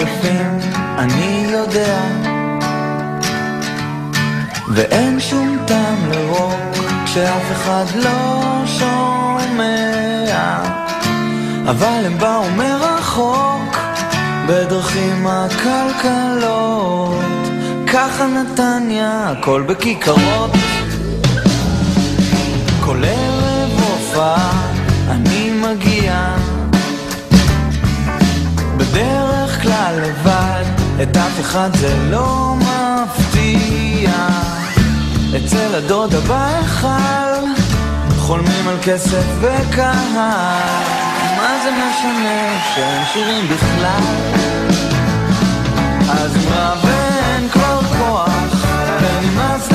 יפים, אני יודע, ואין שום טעם לרוק כשאף אחד לא שומע, אבל הם באו מרחוק בדרכים הכלכלות, ככה נתניה, הכל בכיכרות, כל ערב הופעה אני מגיע, בדרך כלל לבד, את אף אחד זה לא מפתיע, אצל הדודה בהיכל חולמים על כסף וקהל, מה זה משנה שאין שירים בכלל, אז מה ואין כבר כוח ונמאס